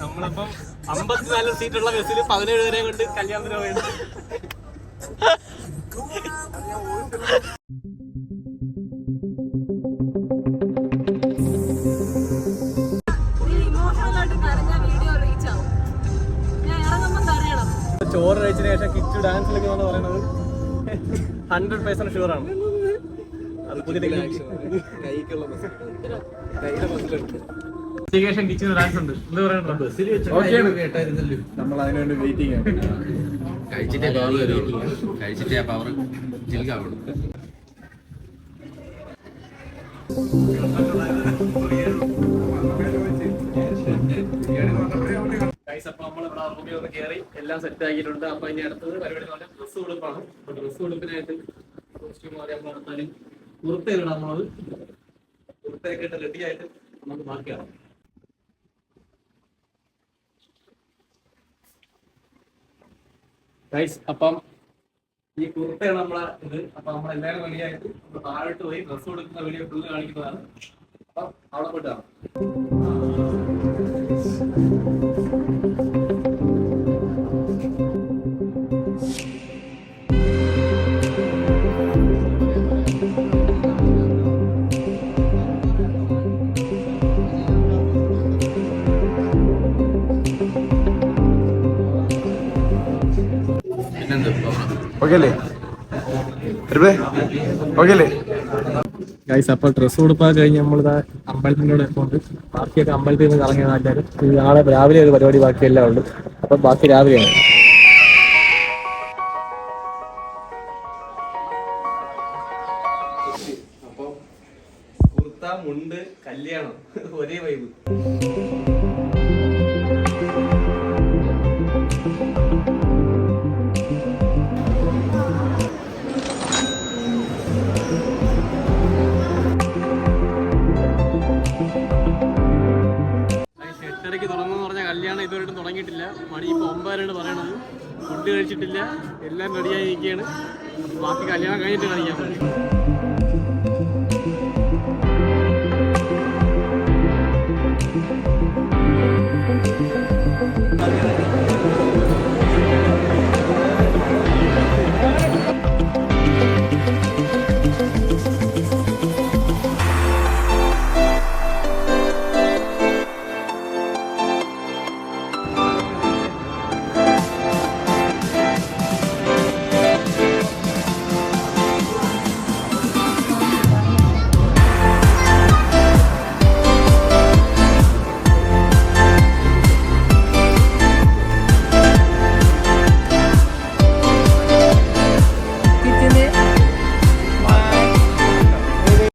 നമ്മളിപ്പം 54 സീറ്റുള്ള ബസ്സിൽ 17 പേരെ കൊണ്ട് കല്യാണത്തിന് പോയത്. ചോറ് കഴിച്ചതിന് ശേഷം കിച്ചു ഡാൻസ് കളിക്കുമെന്ന് പറയുന്നത് 100% ഷുവറാണ്. അത് പുതിയ കിച്ചു ഡാൻസ് ഉണ്ട്. എന്ത് പറയുന്നുണ്ട്? നമ്മൾ അതിനുവേണ്ടി വെയിറ്റിംഗ് ആണ്. കഴിച്ചിട്ടേ പവർ വരുള്ളൂ. കഴിച്ചിട്ടേ ആ പവർ ജിൽക്കാവുള്ളൂ. അപ്പൊ നമ്മളിവിടെ റൂമിൽ ഒന്ന് കയറി എല്ലാം സെറ്റ് ആക്കിയിട്ടുണ്ട്. അപ്പൊ ഇനി അടുത്തത് പരിപാടി പറഞ്ഞാൽ ഡ്രസ്സ് ഉടുപ്പാണ്. അപ്പൊ ഡ്രസ്സ് ഉടുപ്പിനായിട്ട് കോസ്റ്റ്യൂം മാറി നമ്മൾ നടത്താനും കുർത്തയിലിടാം. നമ്മളത് കുർത്തയൊക്കെ ഇട്ട് റെഡി ആയിട്ട് നമുക്ക് ബാക്കിയാണ്. ഗൈസ്, അപ്പം ഈ കുർത്തയാണ് നമ്മളെ ഇത്. അപ്പൊ നമ്മളെല്ലാവരും റെഡിയായിട്ട് താഴോട്ട് പോയി ഡ്രസ്സ് കൊടുക്കുന്ന വീഡിയോ ഫുള്ള് കാണിക്കുന്നതാണ്. അപ്പം അവിടെ പോയിട്ടാണ്. ഗൈസ്, അപ്പൊ ഡ്രസ്സ് കൊടുപ്പാൽ കഴിഞ്ഞ് നമ്മളിതാ അമ്പലത്തിനോട് എത്തുന്നുണ്ട്. ബാക്കിയൊക്കെ അമ്പലത്തിൽ നിന്ന് കറങ്ങിയ ആൾക്കാരും നാളെ രാവിലെ ഒരു പരിപാടി ബാക്കിയെല്ലാം ഉണ്ട്. അപ്പൊ ബാക്കി രാവിലെയാണ്. അപ്പൊ കുർത്ത മുണ്ട് കല്യാണം ഒരേ വൈബ്. തുടങ്ങുമെന്ന് പറഞ്ഞാൽ കല്യാണം ഇതുവരെയായിട്ടും തുടങ്ങിയിട്ടില്ല. മണി ഇപ്പോൾ 9:00 പറയണത്. ഫുഡ് കഴിച്ചിട്ടില്ല. എല്ലാം റെഡിയായി നിൽക്കുകയാണ്. ബാക്കി കല്യാണം കഴിഞ്ഞിട്ട് കാണിക്കാൻ പറ്റും.